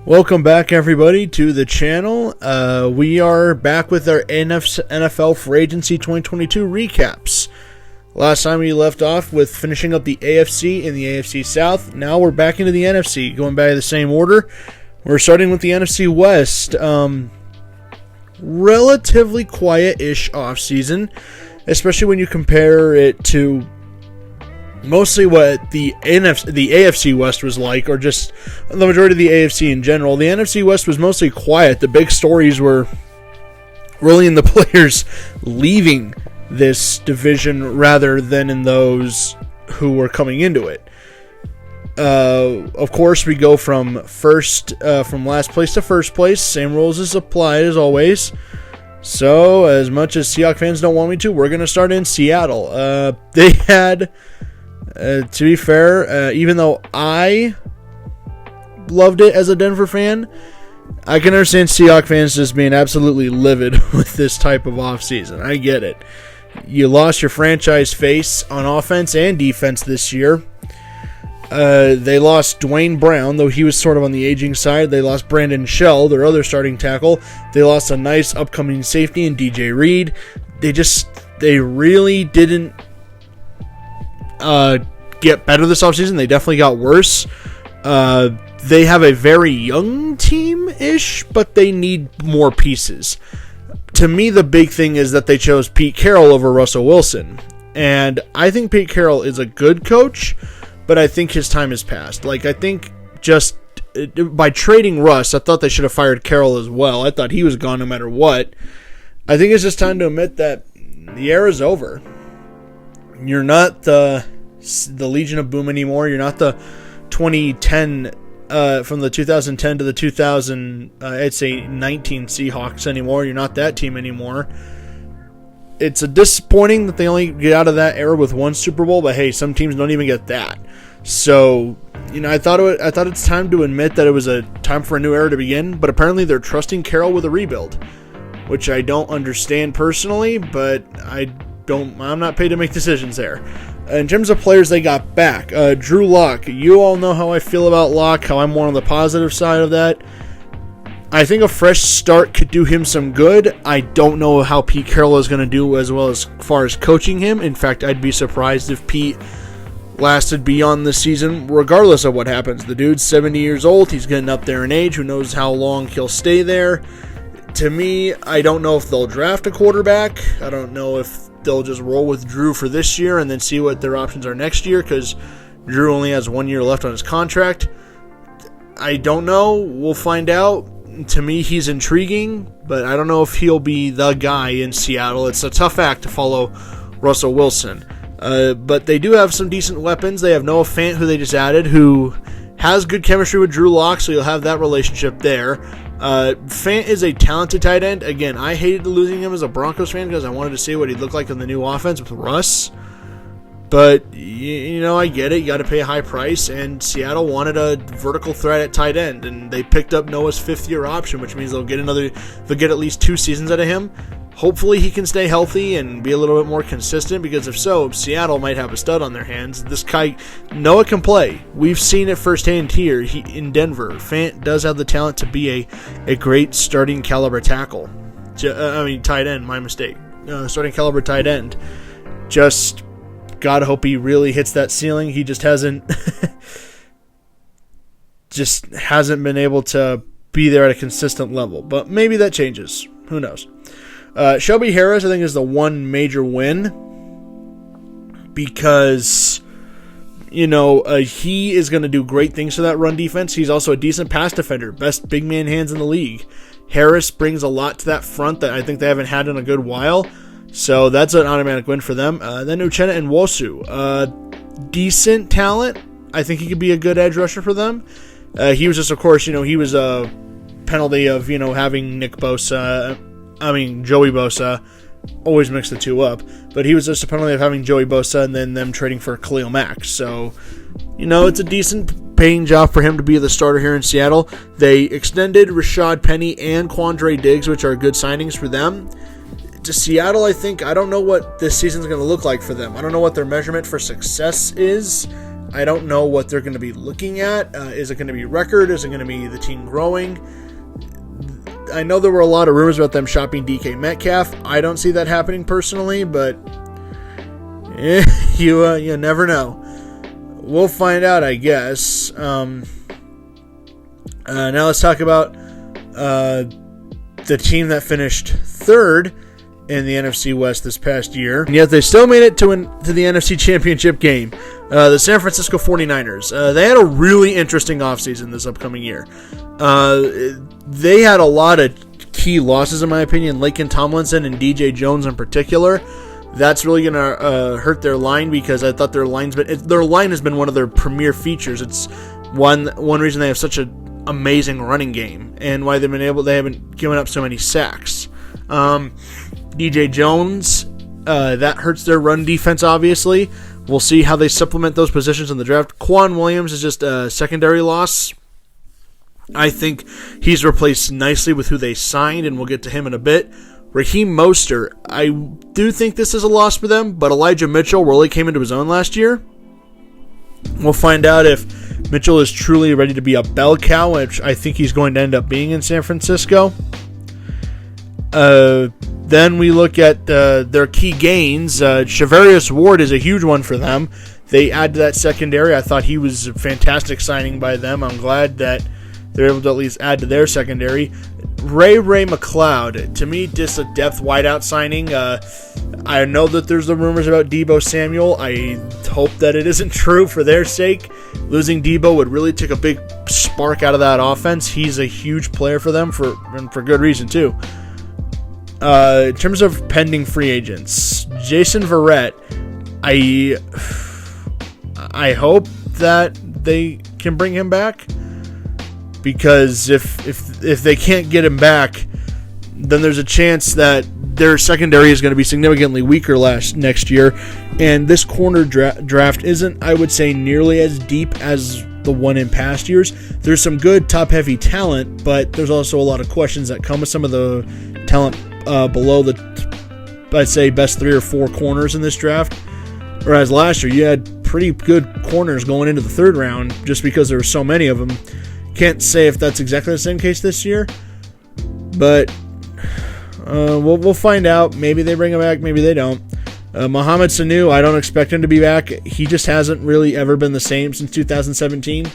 Welcome back, everybody, to the channel. We are back with our NFL Free Agency 2022 recaps. Last time we left off with finishing up the AFC and the AFC South. Now we're back into the NFC, going back to the same order. We're starting with the NFC West. Relatively quiet-ish offseason, especially when you compare it to mostly what the AFC West was like, or just the majority of the AFC in general. The NFC West was mostly quiet. The big stories were really in the players leaving this division rather than in those who were coming into it. Of course, we go from last place to first place. Same rules as applied as always. So, as much as Seahawks fans don't want me to, we're going to start in Seattle. They had... to be fair, even though I loved it as a Denver fan, I can understand Seahawks fans just being absolutely livid with this type of offseason. I get it. You lost your franchise face on offense and defense this year. They lost Dwayne Brown, though he was sort of on the aging side. They lost Brandon Shell, their other starting tackle. They lost a nice upcoming safety in DJ Reed. They really didn't get better this offseason. They definitely got worse. They have a very young team-ish, but they need more pieces. To me, the big thing is that they chose Pete Carroll over Russell Wilson. And I think Pete Carroll is a good coach, but I think his time has passed. I think just by trading Russ, I thought they should have fired Carroll as well. I thought he was gone no matter what. I think it's just time to admit that the era's over. You're not the Legion of Boom anymore. You're not the 2010, from the 2010 to the 2019 Seahawks anymore. You're not that team anymore. It's disappointing that they only get out of that era with one Super Bowl, but hey, some teams don't even get that. So, I thought it's time to admit that it was a time for a new era to begin, but apparently they're trusting Carroll with a rebuild, which I don't understand personally, but I'm not paid to make decisions there. In terms of players they got back, Drew Lock. You all know how I feel about Lock, how I'm more on the positive side of that. I think a fresh start could do him some good. I don't know how Pete Carroll is going to do as well as far as coaching him. In fact, I'd be surprised if Pete lasted beyond the season, regardless of what happens. The dude's 70 years old. He's getting up there in age. Who knows how long he'll stay there. To me, I don't know if they'll draft a quarterback. I don't know if they'll just roll with Drew for this year and then see what their options are next year, because Drew only has 1 year left on his contract. I don't know. We'll find out. To me, he's intriguing, but I don't know if he'll be the guy in Seattle. It's a tough act to follow Russell Wilson. But they do have some decent weapons. They have Noah Fant, who they just added, who has good chemistry with Drew Lock, so you'll have that relationship there. Fant is a talented tight end. Again, I hated losing him as a Broncos fan because I wanted to see what he'd look like in the new offense with Russ. But, I get it. You got to pay a high price, and Seattle wanted a vertical threat at tight end, and they picked up Noah's fifth-year option, which means they'll get at least 2 seasons out of him. Hopefully he can stay healthy and be a little bit more consistent, because if so, Seattle might have a stud on their hands. This guy, Noah, can play. We've seen it firsthand here in Denver. Fant does have the talent to be a great starting caliber tackle. Tight end, my mistake. Starting caliber tight end. Just gotta hope he really hits that ceiling. He just hasn't been able to be there at a consistent level. But maybe that changes. Who knows? Shelby Harris, I think, is the one major win, because, he is going to do great things for that run defense. He's also a decent pass defender, best big man hands in the league. Harris brings a lot to that front that I think they haven't had in a good while, so that's an automatic win for them. Then Uchenna Nwosu, decent talent. I think he could be a good edge rusher for them. He was just, of course, he was a penalty of, having Joey Bosa, always mix the two up, but he was just a penalty of having Joey Bosa and then them trading for Khalil Mack. So, it's a decent paying job for him to be the starter here in Seattle. They extended Rashad Penny and Quandre Diggs, which are good signings for them. To Seattle, I don't know what this season's going to look like for them. I don't know what their measurement for success is. I don't know what they're going to be looking at. Is it going to be record? Is it going to be the team growing? I know there were a lot of rumors about them shopping DK Metcalf. I don't see that happening personally, but you never know. We'll find out, I guess. Now let's talk about the team that finished third in the NFC West this past year, and yet they still made it to the NFC Championship game. The San Francisco 49ers. They had a really interesting offseason this upcoming year. They had a lot of key losses, in my opinion. Laken Tomlinson and DJ Jones in particular. That's really going to hurt their line, because I thought their line has been one of their premier features. It's one reason they have such an amazing running game, and why they haven't given up so many sacks. DJ Jones, that hurts their run defense, obviously. We'll see how they supplement those positions in the draft. Quan Williams is just a secondary loss. I think he's replaced nicely with who they signed, and we'll get to him in a bit. Raheem Mostert, I do think this is a loss for them, but Elijah Mitchell really came into his own last year. We'll find out if Mitchell is truly ready to be a bell cow, which I think he's going to end up being in San Francisco. Then we look at their key gains. Charvarius Ward is a huge one for them. They add to that secondary. I thought he was a fantastic signing by them. I'm glad that they're able to at least add to their secondary. Ray McLeod, to me, just a depth wideout signing. I know that there's the rumors about Deebo Samuel. I hope that it isn't true for their sake. Losing Deebo would really take a big spark out of that offense. He's a huge player for them, for good reason, too. In terms of pending free agents, Jason Verrett, I hope that they can bring him back, because if they can't get him back, then there's a chance that their secondary is going to be significantly weaker next year, and this corner draft isn't, I would say, nearly as deep as the one in past years. There's some good top-heavy talent, but there's also a lot of questions that come with some of the talent below the, I'd say, best 3 or 4 corners in this draft. Whereas last year, you had pretty good corners going into the third round just because there were so many of them. Can't say if that's exactly the same case this year, but we'll find out. Maybe they bring him back, maybe they don't. Mohamed Sanu, I don't expect him to be back. He just hasn't really ever been the same since 2017.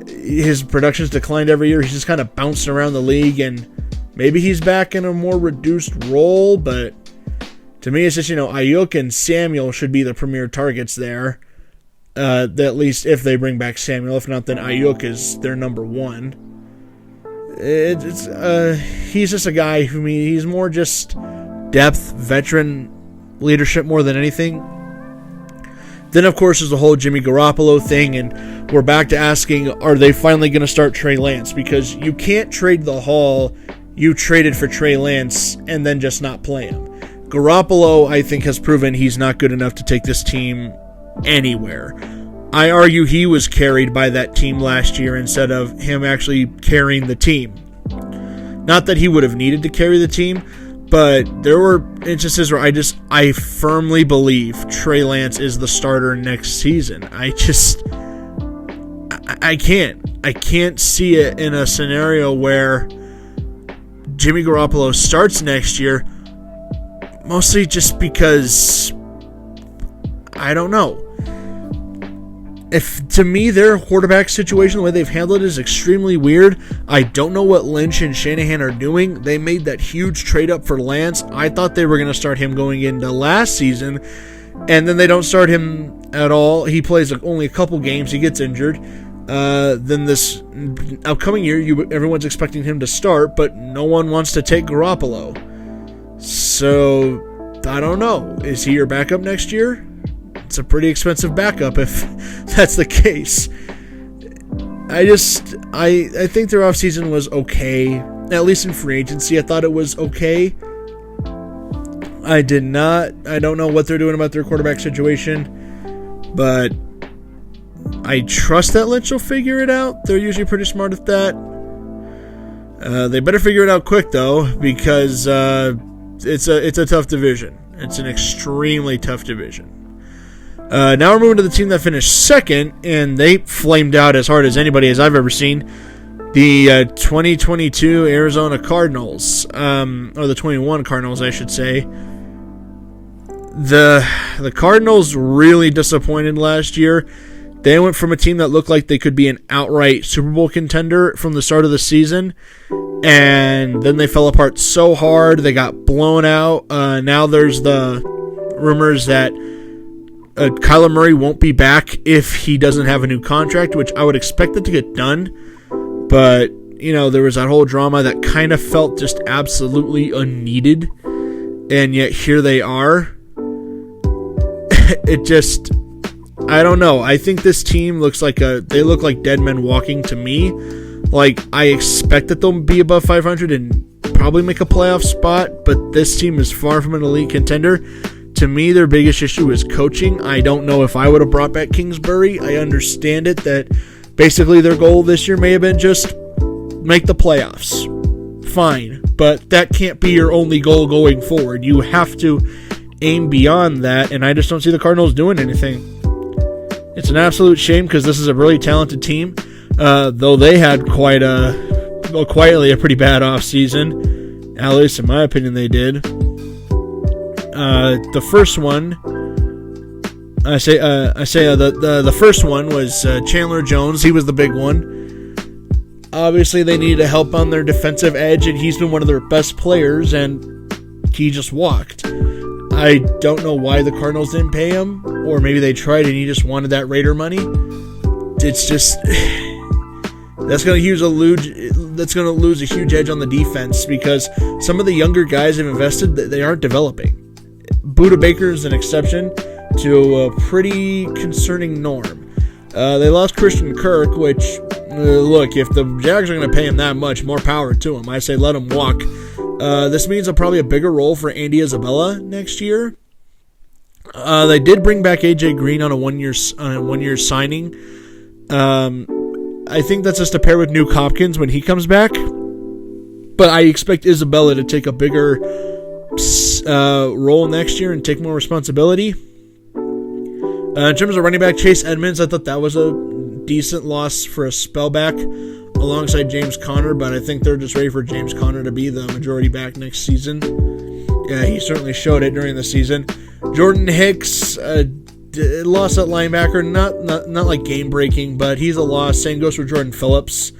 His production's declined every year. He's just kind of bouncing around the league, and maybe he's back in a more reduced role, but to me, it's just, Ayuk and Samuel should be the premier targets there. At least if they bring back Samuel. If not, then Ayuk is their number one. He's just a guy who, he's more just depth, veteran leadership more than anything. Then, of course, there's the whole Jimmy Garoppolo thing, and we're back to asking, are they finally going to start Trey Lance? Because you can't trade the haul you traded for Trey Lance and then just not play him. Garoppolo, I think, has proven he's not good enough to take this team anywhere. I argue he was carried by that team last year instead of him actually carrying the team. Not that he would have needed to carry the team, but there were instances where I firmly believe Trey Lance is the starter next season. I can't see it in a scenario where Jimmy Garoppolo starts next year, mostly just because I don't know. To me, their quarterback situation, the way they've handled it, is extremely weird. I don't know what Lynch and Shanahan are doing. They made that huge trade up for Lance. I thought they were going to start him going into last season, and then they don't start him at all. He plays only a couple games. He gets injured. Then this upcoming year, everyone's expecting him to start, but no one wants to take Garoppolo. So, I don't know. Is he your backup next year? It's a pretty expensive backup if that's the case. I think their offseason was okay. At least in free agency, I thought it was okay. I don't know what they're doing about their quarterback situation, but I trust that Lynch will figure it out. They're usually pretty smart at that. They better figure it out quick, though, because it's a tough division. It's an extremely tough division. Now we're moving to the team that finished second, and they flamed out as hard as anybody as I've ever seen. The 2022 Arizona Cardinals, or the 21 Cardinals, I should say. The Cardinals really disappointed last year. They went from a team that looked like they could be an outright Super Bowl contender from the start of the season, and then they fell apart so hard. They got blown out. Now there's the rumors that Kyler Murray won't be back if he doesn't have a new contract, which I would expect it to get done. But, there was that whole drama that kind of felt just absolutely unneeded. And yet here they are. It just, I don't know. I think this team they look like dead men walking to me. Like, I expect that they'll be above 500 and probably make a playoff spot, but this team is far from an elite contender. To me, their biggest issue is coaching. I don't know if I would have brought back Kingsbury. I understand it that basically their goal this year may have been just make the playoffs. Fine, but that can't be your only goal going forward. You have to aim beyond that, and I just don't see the Cardinals doing anything. It's an absolute shame because this is a really talented team, though they had quietly a pretty bad offseason. At least in my opinion they did. The first one, the first one was Chandler Jones. He was the big one. Obviously, they needed help on their defensive edge, and he's been one of their best players, and he just walked. I don't know why the Cardinals didn't pay him, or maybe they tried and he just wanted that Raider money. It's just that's going to lose a huge edge on the defense because some of the younger guys have invested that they aren't developing. Budda Baker is an exception to a pretty concerning norm. They lost Christian Kirk, which, look, if the Jags are going to pay him that much, more power to him. I say let him walk. This means probably a bigger role for Andy Isabella next year. They did bring back A.J. Green on a one-year signing. I think that's just to pair with Nuke Hopkins when he comes back. But I expect Isabella to take a bigger role next year and take more responsibility. In terms of running back Chase Edmonds, I thought that was a decent loss for a spellback alongside James Conner, but I think they're just ready for James Conner to be the majority back next season. Yeah, he certainly showed it during the season. Jordan Hicks lost at linebacker, not like game-breaking, but he's a loss. Same goes for Jordan Phillips.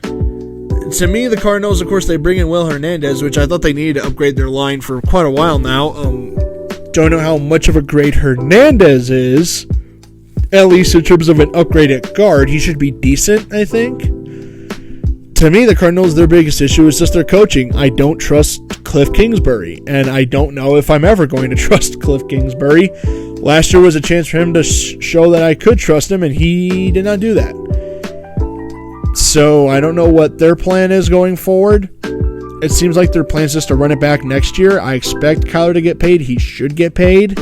To me, the Cardinals, of course, they bring in Will Hernandez, which I thought they needed to upgrade their line for quite a while now. Don't know how much of a grade Hernandez is, at least in terms of an upgrade at guard. He should be decent, I think. To me, the Cardinals, their biggest issue is just their coaching. I don't trust Cliff Kingsbury, and I don't know if I'm ever going to trust Cliff Kingsbury. Last year was a chance for him to show that I could trust him, and he did not do that. So I don't know what their plan is going forward. It seems like their plan is just to run it back next year. I expect Kyler to get paid. He should get paid.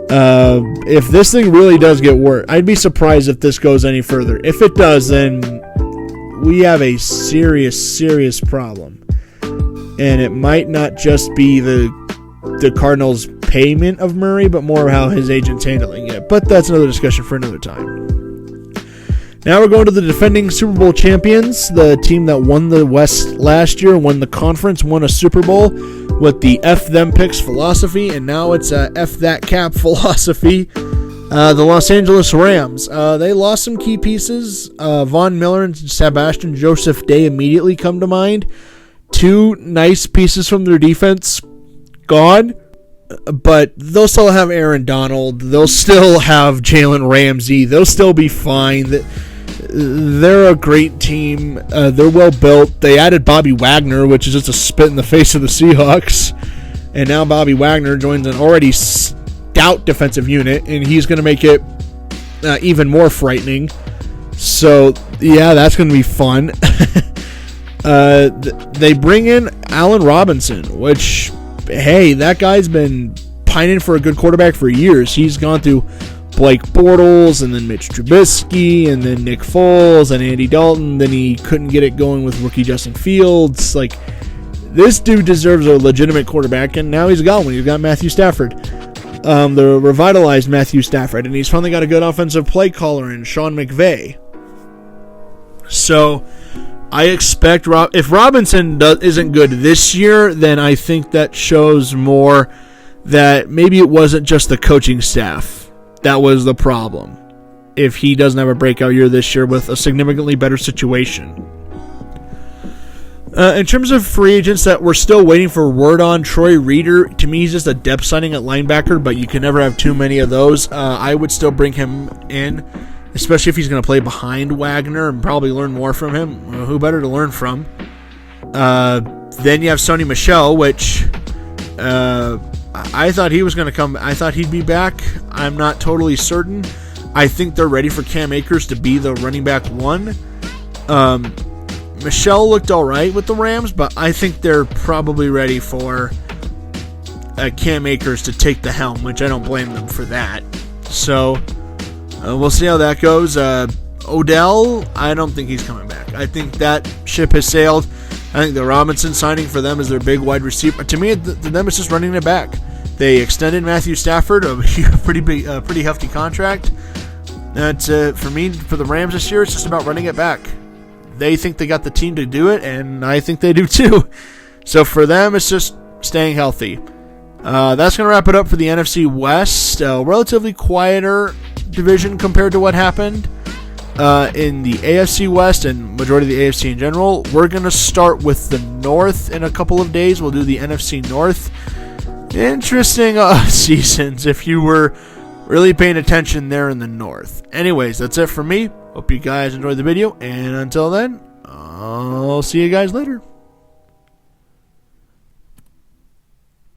If this thing really does get worse, I'd be surprised if this goes any further. If it does, then we have a serious, serious problem. And it might not just be the Cardinals' payment of Murray, but more how his agent's handling it. But that's another discussion for another time. Now we're going to the defending Super Bowl champions, the team that won the West last year, won the conference, won a Super Bowl with the F them picks philosophy, and now it's a F that cap philosophy. The Los Angeles Rams. They lost some key pieces. Von Miller and Sebastian Joseph Day immediately come to mind. Two nice pieces from their defense gone, but they'll still have Aaron Donald. They'll still have Jalen Ramsey. They'll still be fine. They're a great team. They're well built. They added Bobby Wagner, which is just a spit in the face of the Seahawks. And now Bobby Wagner joins an already stout defensive unit, and he's going to make it even more frightening. So, yeah, that's going to be fun. They bring in Allen Robinson, which, hey, that guy's been pining for a good quarterback for years. He's gone through Blake Bortles, and then Mitch Trubisky, and then Nick Foles, and Andy Dalton. Then he couldn't get it going with rookie Justin Fields. Like, this dude deserves a legitimate quarterback, and now he's got one. He's got Matthew Stafford. the revitalized Matthew Stafford, and he's finally got a good offensive play caller in Sean McVay. So I expect if Robinson isn't good this year, then I think that shows more that maybe it wasn't just the coaching staff that was the problem. If he doesn't have a breakout year this year with a significantly better situation. In terms of free agents that we're still waiting for word on, Troy Reeder, to me he's just a depth signing at linebacker, but you can never have too many of those. I would still bring him in, especially if he's going to play behind Wagner and probably learn more from him. Who better to learn from? Then you have Sony Michel, which I thought he was going to come. I thought he'd be back. I'm not totally certain. I think they're ready for Cam Akers to be the running back one. Michelle looked all right with the Rams, but I think they're probably ready for Cam Akers to take the helm, which I don't blame them for that. So we'll see how that goes. Odell, I don't think he's coming back. I think that ship has sailed. I think the Robinson signing for them is their big wide receiver. To me, them it's just running it back. They extended Matthew Stafford, a pretty hefty contract. That's for me, for the Rams this year, it's just about running it back. They think they got the team to do it, and I think they do too. So for them, it's just staying healthy. That's going to wrap it up for the NFC West. Relatively quieter division compared to what happened in the AFC West and majority of the AFC in general. We're going to start with the North in a couple of days. We'll do the NFC North. Interesting seasons if you were really paying attention there in the North. Anyways, that's it for me. Hope you guys enjoyed the video, and until then, I'll see you guys later.